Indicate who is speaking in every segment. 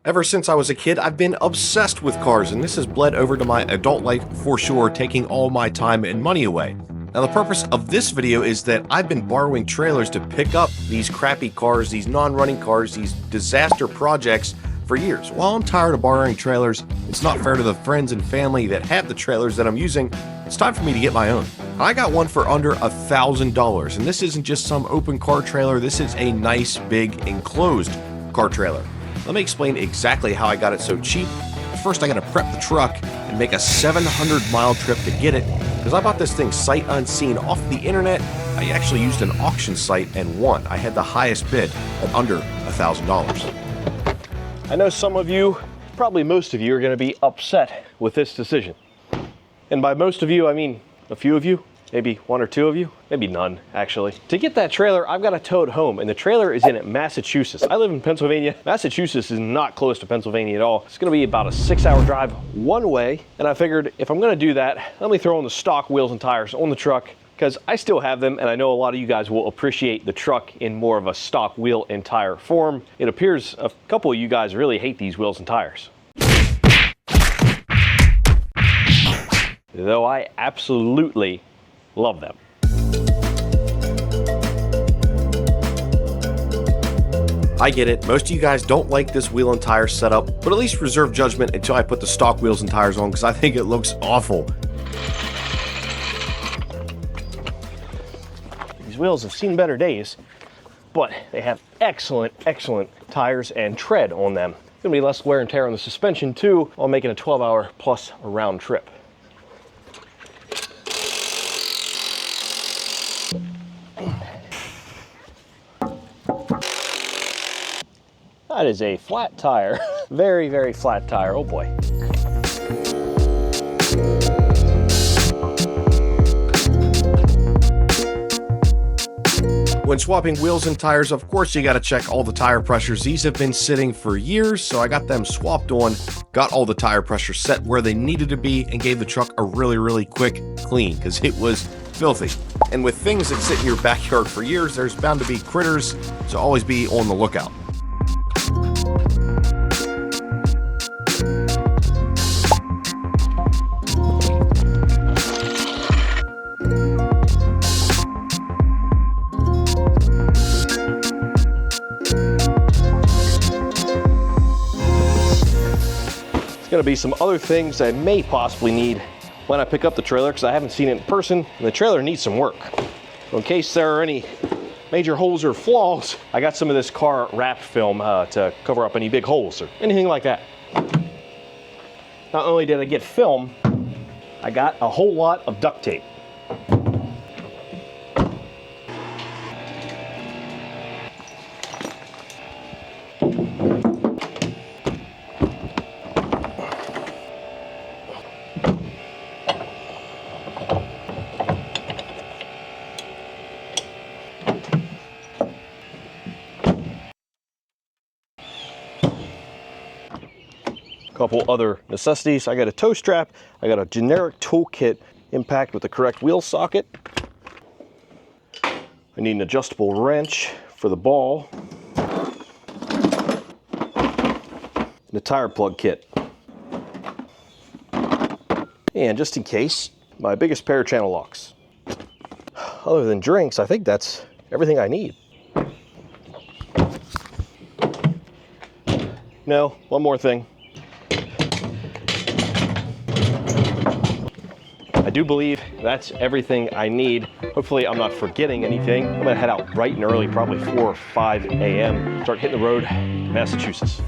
Speaker 1: Ever since I was a kid, I've been obsessed with cars, and this has bled over to my adult life for sure, taking all my time and money away. Now the purpose of this video is that I've been borrowing trailers to pick up these crappy cars, these non-running cars, these disaster projects for years. While I'm tired of borrowing trailers, it's not fair to the friends and family that have the trailers that I'm using. It's time for me to get my own. I got one for under $1,000, and this isn't just some open car trailer, this is a nice, big, enclosed car trailer. Let me explain exactly how I got it so cheap. First, I gotta prep the truck and make a 700-mile trip to get it, because I bought this thing sight unseen off the internet. I actually used an auction site and won. I had the highest bid at under $1,000. I know some of you, probably most of you, are gonna be upset with this decision. And by most of you, I mean a few of you. Maybe one or two of you, maybe none, actually. To get that trailer, I've got to tow it home, and the trailer is in Massachusetts. I live in Pennsylvania. Massachusetts is not close to Pennsylvania at all. It's gonna be about a 6-hour drive one way, and I figured if I'm gonna do that, let me throw on the stock wheels and tires on the truck, because I still have them, and I know a lot of you guys will appreciate the truck in more of a stock wheel and tire form. It appears a couple of you guys really hate these wheels and tires, though I absolutely love them. I get it, most of you guys don't like this wheel and tire setup, but at least reserve judgment until I put the stock wheels and tires on, because I think it looks awful. These wheels have seen better days, but they have excellent tires and tread on them. It's gonna be less wear and tear on the suspension too, while making a 12-hour plus a round trip. That is a flat tire. Very flat tire, oh boy. When swapping wheels and tires, of course you gotta check all the tire pressures. These have been sitting for years, so I got them swapped on, got all the tire pressures set where they needed to be, and gave the truck a really quick clean, because it was filthy. And with things that sit in your backyard for years, there's bound to be critters, so always be on the lookout. Going to be some other things I may possibly need when I pick up the trailer, because I haven't seen it in person, and the trailer needs some work. So in case there are any major holes or flaws, I got some of this car wrap film to cover up any big holes or anything like that. Not only did I get film, I got a whole lot of duct tape. Couple other necessities. I got a tow strap, I got a generic toolkit impact with the correct wheel socket. I need an adjustable wrench for the ball, and a tire plug kit. And just in case, my biggest pair of channel locks. Other than drinks, I think that's everything I need. No, one more thing. I do believe that's everything I need. Hopefully I'm not forgetting anything. I'm gonna head out bright and early, probably 4 or 5 a.m. Start hitting the road to Massachusetts.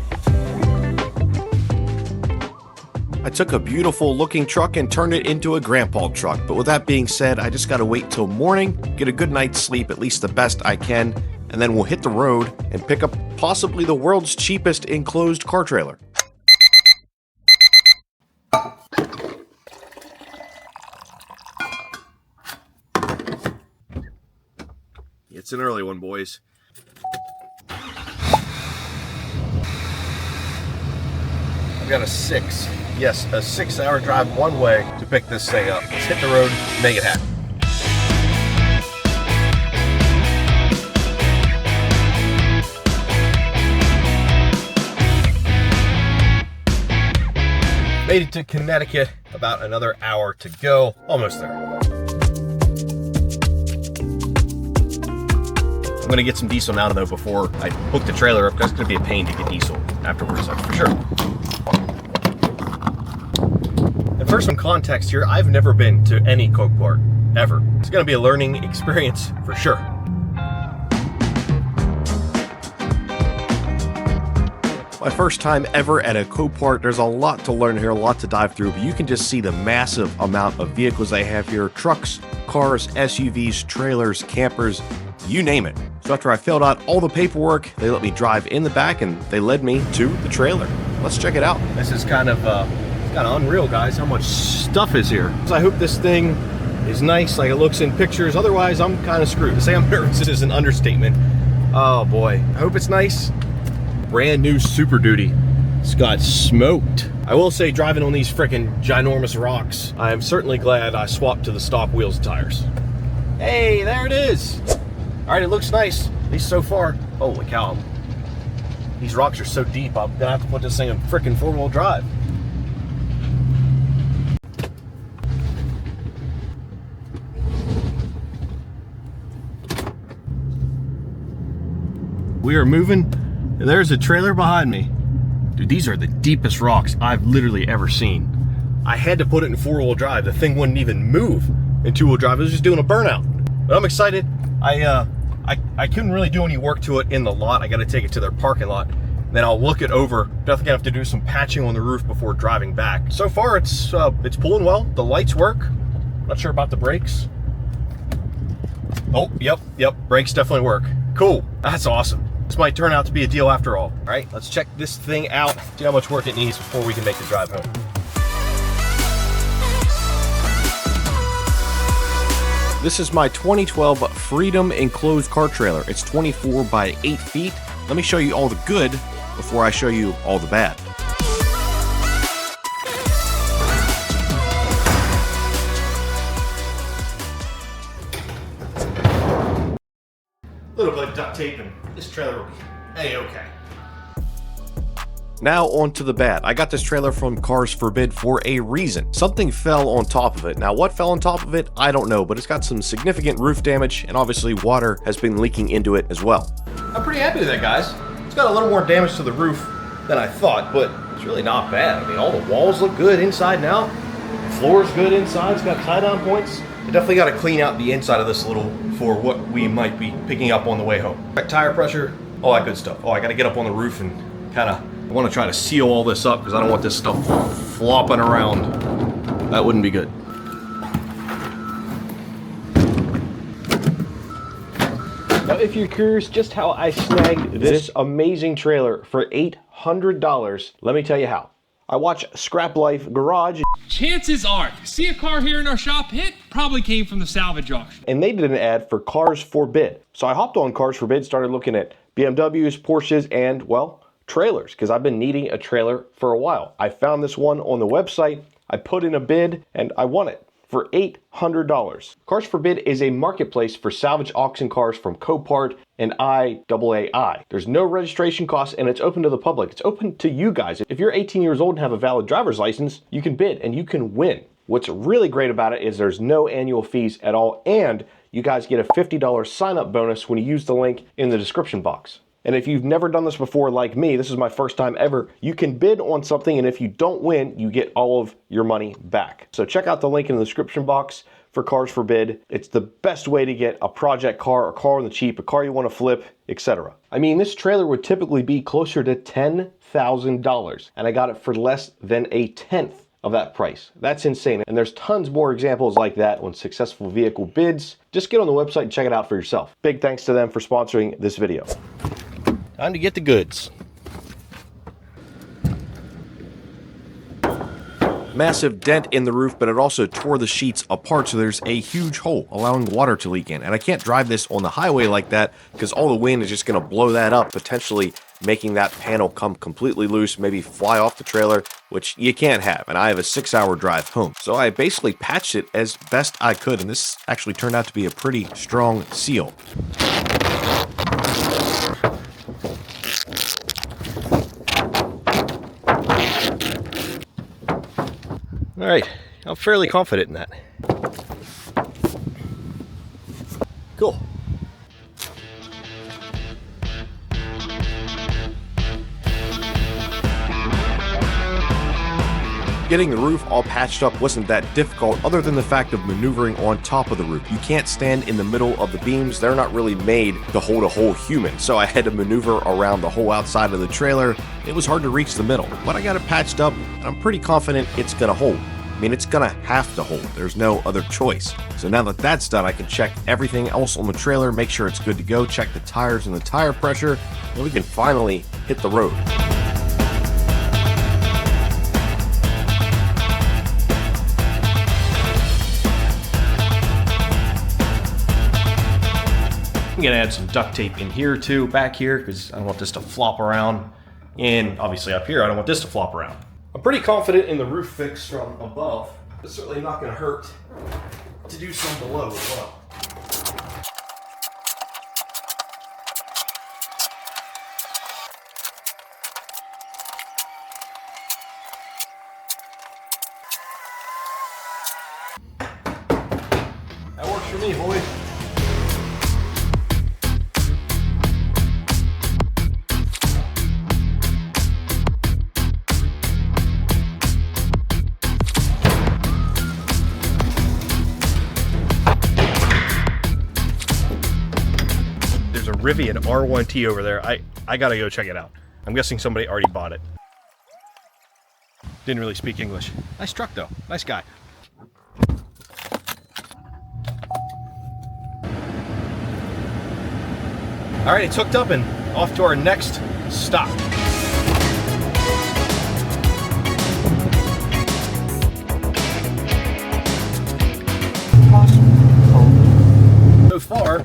Speaker 1: I took a beautiful looking truck and turned it into a grandpa truck. But with that being said, I just gotta wait till morning, get a good night's sleep, at least the best I can, and then we'll hit the road and pick up possibly the world's cheapest enclosed car trailer. It's an early one, boys. I've got a 6-hour drive one way to pick this thing up. Let's hit the road, make it happen. Made it to Connecticut, about another hour to go. Almost there. I'm gonna get some diesel out of though before I hook the trailer up. That's gonna be a pain to get diesel afterwards, that's for sure. And for some context here, I've never been to any Copart, ever. It's gonna be a learning experience for sure. My first time ever at a Copart. There's a lot to learn here, a lot to dive through, but you can just see the massive amount of vehicles they have here. Trucks, cars, SUVs, trailers, campers, you name it. So after I filled out all the paperwork, they let me drive in the back and they led me to the trailer. Let's check it out. This is kind of unreal, guys, how much stuff is here. So I hope this thing is nice like it looks in pictures. Otherwise, I'm kind of screwed. To say I'm nervous is an understatement. Oh boy, I hope it's nice. Brand new Super Duty. It's got smoked. I will say, driving on these freaking ginormous rocks, I am certainly glad I swapped to the stock wheels and tires. Hey, there it is. All right, it looks nice, at least so far. Holy cow. These rocks are so deep, I'm gonna have to put this thing in freaking four-wheel drive. We are moving. There's a trailer behind me. Dude, these are the deepest rocks I've literally ever seen. I had to put it in four-wheel drive. The thing wouldn't even move in two-wheel drive. It was just doing a burnout. But I'm excited. I couldn't really do any work to it in the lot. I got to take it to their parking lot. Then I'll look it over. Definitely gonna have to do some patching on the roof before driving back. So far, it's pulling well. The lights work. Not sure about the brakes. Oh, yep, brakes definitely work. Cool, that's awesome. This might turn out to be a deal after all. All right, let's check this thing out, see how much work it needs before we can make the drive home. This is my 2012 Freedom enclosed car trailer. It's 24 by 8 feet. Let me show you all the good before I show you all the bad. A little bit of duct tape and this trailer will be A-okay. Now on to the bad. I got this trailer from Cars Forbid for a reason. Something fell on top of it. Now what fell on top of it, I don't know, but it's got some significant roof damage and obviously water has been leaking into it as well. I'm pretty happy with that, guys. It's got a little more damage to the roof than I thought, but it's really not bad. I mean, all the walls look good inside and out. The floor's good inside, it's got tie-down points. I definitely got to clean out the inside of this little for what we might be picking up on the way home. Tire pressure, all that good stuff. Oh, I got to get up on the roof and kind of, I want to try to seal all this up because I don't want this stuff flopping around. That wouldn't be good. Now, if you're curious just how I snagged this amazing trailer for $800, let me tell you how. I watch Scrap Life Garage.
Speaker 2: Chances are, if you see a car here in our shop, it probably came from the salvage auction.
Speaker 1: And they did an ad for Cars Forbid. So I hopped on Cars Forbid, started looking at BMWs, Porsches, and, well, trailers, because I've been needing a trailer for a while. I found this one on the website, I put in a bid, and I won it for $800. Cars Forbid is a marketplace for salvage auction cars from Copart and IAAI. There's no registration costs and it's open to the public. It's open to you guys. If you're 18 years old and have a valid driver's license, you can bid and you can win. What's really great about it is there's no annual fees at all, and you guys get a $50 sign-up bonus when you use the link in the description box. And if you've never done this before like me, this is my first time ever, you can bid on something, and if you don't win, you get all of your money back. So check out the link in the description box for Cars Forbid. It's the best way to get a project car, a car on the cheap, a car you want to flip, etc. I mean, this trailer would typically be closer to $10,000, and I got it for less than a tenth of that price. That's insane. And there's tons more examples like that on successful vehicle bids. Just get on the website and check it out for yourself. Big thanks to them for sponsoring this video. Time to get the goods. Massive dent in the roof, but it also tore the sheets apart, so there's a huge hole allowing water to leak in. And I can't drive this on the highway like that because all the wind is just going to blow that up, potentially making that panel come completely loose, maybe fly off the trailer, which you can't have. And I have a 6-hour drive home. So I basically patched it as best I could, and this actually turned out to be a pretty strong seal.
Speaker 3: All right, I'm fairly confident in that. Cool.
Speaker 1: Getting the roof all patched up wasn't that difficult other than the fact of maneuvering on top of the roof. You can't stand in the middle of the beams, they're not really made to hold a whole human, so I had to maneuver around the whole outside of the trailer. It was hard to reach the middle, but I got it patched up and I'm pretty confident it's gonna hold. I mean, it's gonna have to hold, there's no other choice. So now that that's done, I can check everything else on the trailer, make sure it's good to go, check the tires and the tire pressure, and we can finally hit the road.
Speaker 3: I'm gonna add some duct tape in here too, back here, because I don't want this to flop around. And obviously up here, I don't want this to flop around. I'm pretty confident in the roof fix from above. It's certainly not gonna hurt to do some below as well. That works for me, boys. Rivian R1T over there. I gotta go check it out. I'm guessing somebody already bought it. Didn't really speak English. Nice truck though. Nice guy. All right, it's hooked up and off to our next stop. So far,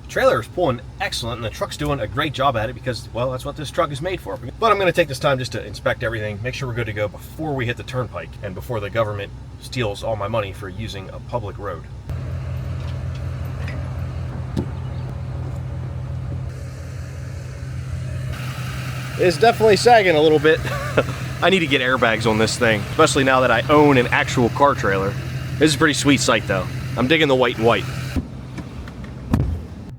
Speaker 3: trailer is pulling excellent and the truck's doing a great job at it because, well, that's what this truck is made for. But I'm going to take this time just to inspect everything, make sure we're good to go before we hit the turnpike and before the government steals all my money for using a public road. It's definitely sagging a little bit. I need to get airbags on this thing, especially now that I own an actual car trailer. This is a pretty sweet sight though. I'm digging the white and white.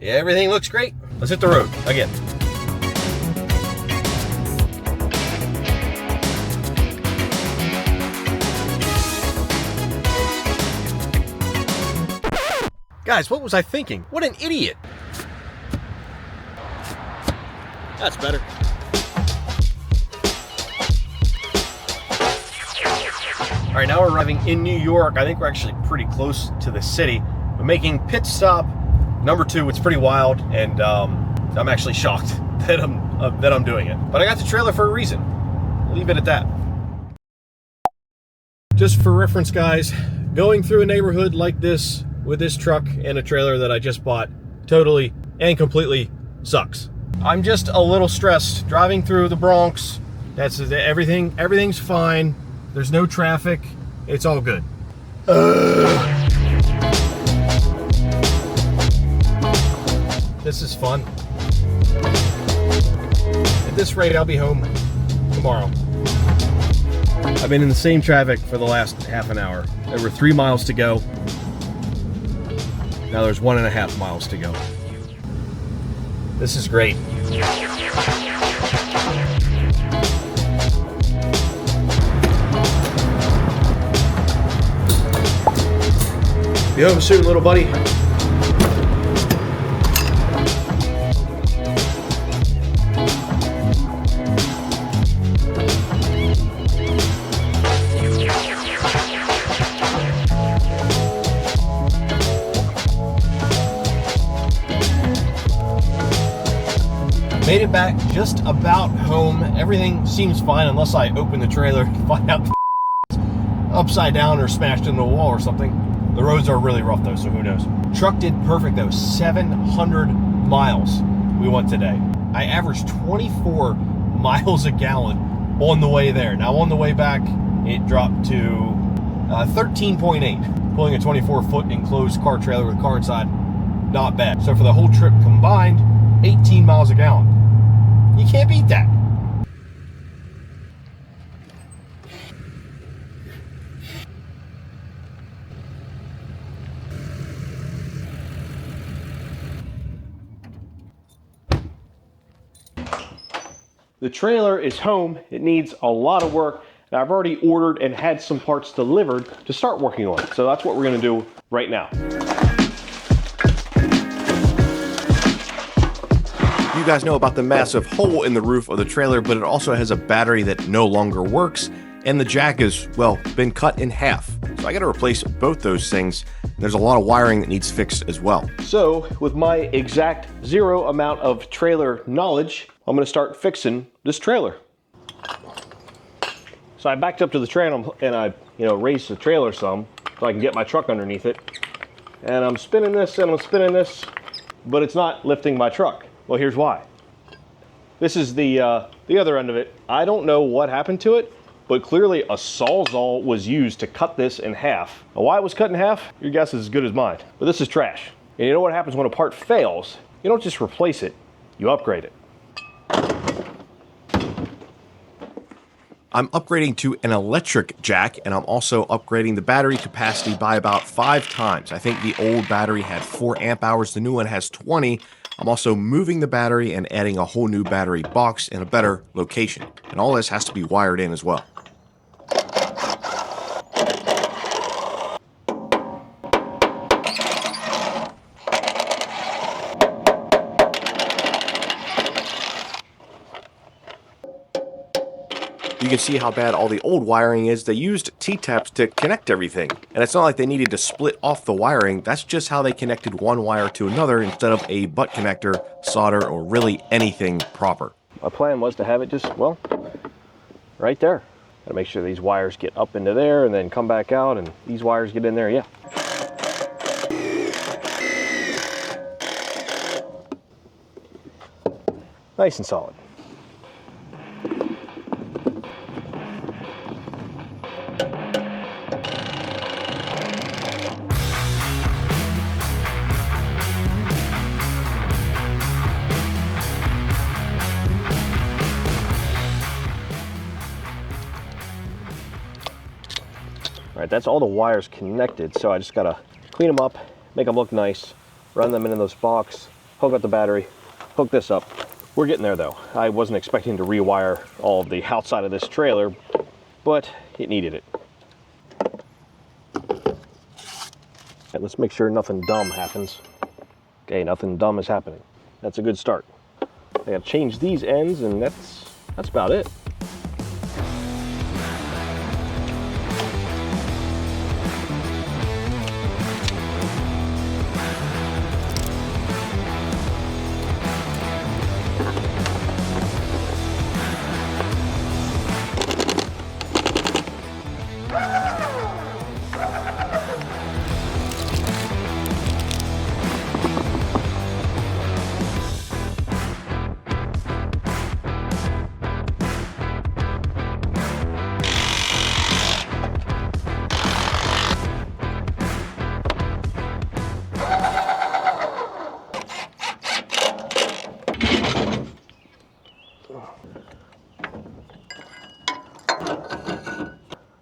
Speaker 3: Yeah, everything looks great. Let's hit the road again. Guys, what was I thinking? What an idiot. That's better. All right, now we're arriving in New York. I think we're actually pretty close to the city. We're making pit stop number 2. It's pretty wild, and I'm actually shocked that I'm doing it. But I got the trailer for a reason. I'll leave it at that. Just for reference, guys, going through a neighborhood like this with this truck and a trailer that I just bought totally and completely sucks. I'm just a little stressed driving through the Bronx. That's everything's fine. There's no traffic. It's all good. This is fun. At this rate, I'll be home tomorrow. I've been in the same traffic for the last half an hour. There were 3 miles to go. Now there's 1.5 miles to go. This is great. Be home soon, little buddy. Made it back just about home. Everything seems fine unless I open the trailer and find out upside down or smashed into a wall or something. The roads are really rough though, so who knows. Truck did perfect though. 700 miles we went today. I averaged 24 miles a gallon on the way there. Now on the way back, it dropped to 13.8. Pulling a 24-foot enclosed car trailer with car inside, not bad. So for the whole trip combined, 18 miles a gallon. You can't beat that.
Speaker 1: The trailer is home. It needs a lot of work, and I've already ordered and had some parts delivered to start working on it. So that's what we're gonna do right now. You guys know about the massive hole in the roof of the trailer, but it also has a battery that no longer works, and the jack is, well, been cut in half. So I gotta replace both those things. There's a lot of wiring that needs fixed as well. So with my exact zero amount of trailer knowledge, I'm gonna start fixing this trailer. So I backed up to the trailer and I raised the trailer some so I can get my truck underneath it. And I'm spinning this and I'm spinning this, but it's not lifting my truck. Well, here's why. This is the other end of it. I don't know what happened to it, but clearly a Sawzall was used to cut this in half. Now, why it was cut in half, your guess is as good as mine. But this is trash. And you know what happens when a part fails? You don't just replace it, you upgrade it. I'm upgrading to an electric jack, and I'm also upgrading the battery capacity by about 5 times. I think the old battery had 4 amp hours, the new one has 20. I'm also moving the battery and adding a whole new battery box in a better location. And all this has to be wired in as well. You can see how bad all the old wiring is. They used T-taps to connect everything. And it's not like they needed to split off the wiring. That's just how they connected one wire to another instead of a butt connector, solder, or really anything proper. My plan was to have it just, well, right there. Gotta make sure these wires get up into there and then come back out, and these wires get in there, yeah. Nice and solid. All right, that's all the wires connected, so I just gotta clean them up, make them look nice, run them into this box, hook up the battery, hook this up. We're getting there though. I wasn't expecting to rewire all of the outside of this trailer, but it needed it. Okay, let's make sure nothing dumb happens. Okay, nothing dumb is happening. That's a good start. I gotta change these ends, and that's about it.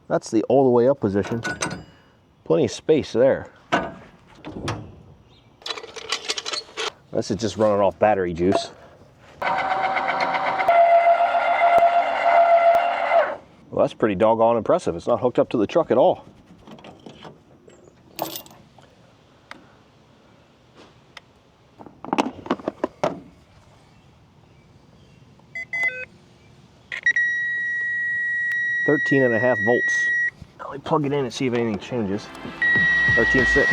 Speaker 1: That's the all the way up position. Plenty of space there. This is just running off battery juice. Well, that's pretty doggone impressive. It's not hooked up to the truck at all. .5 volts. Let me plug it in and see if anything changes. 13.6.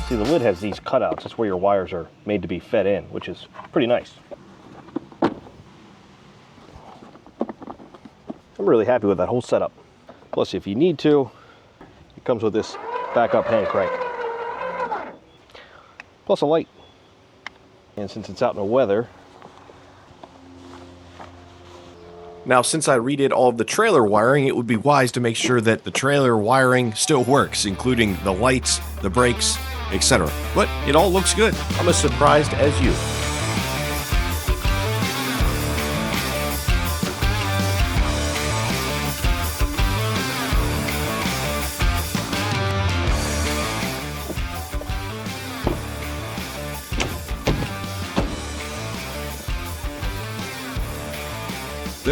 Speaker 1: See, the lid has these cutouts. That's where your wires are made to be fed in, which is pretty nice. I'm really happy with that whole setup. Plus, if you need to, it comes with this backup hand crank. Plus a light. And since it's out in the weather. Now, since I redid all of the trailer wiring, it would be wise to make sure that the trailer wiring still works, including the lights, the brakes, etc. But it all looks good. I'm as surprised as you.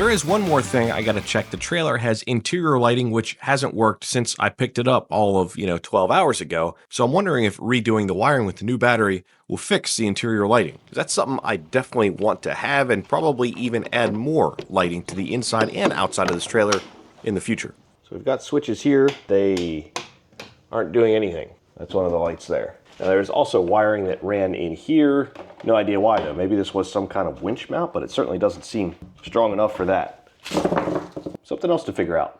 Speaker 1: There is one more thing I gotta check. The trailer has interior lighting, which hasn't worked since I picked it up all of, 12 hours ago. So I'm wondering if redoing the wiring with the new battery will fix the interior lighting. That's something I definitely want to have, and probably even add more lighting to the inside and outside of this trailer in the future. So we've got switches here. They aren't doing anything. That's one of the lights there. Now there's also wiring that ran in here. No idea why though. Maybe this was some kind of winch mount, but it certainly doesn't seem strong enough for that. Something else to figure out.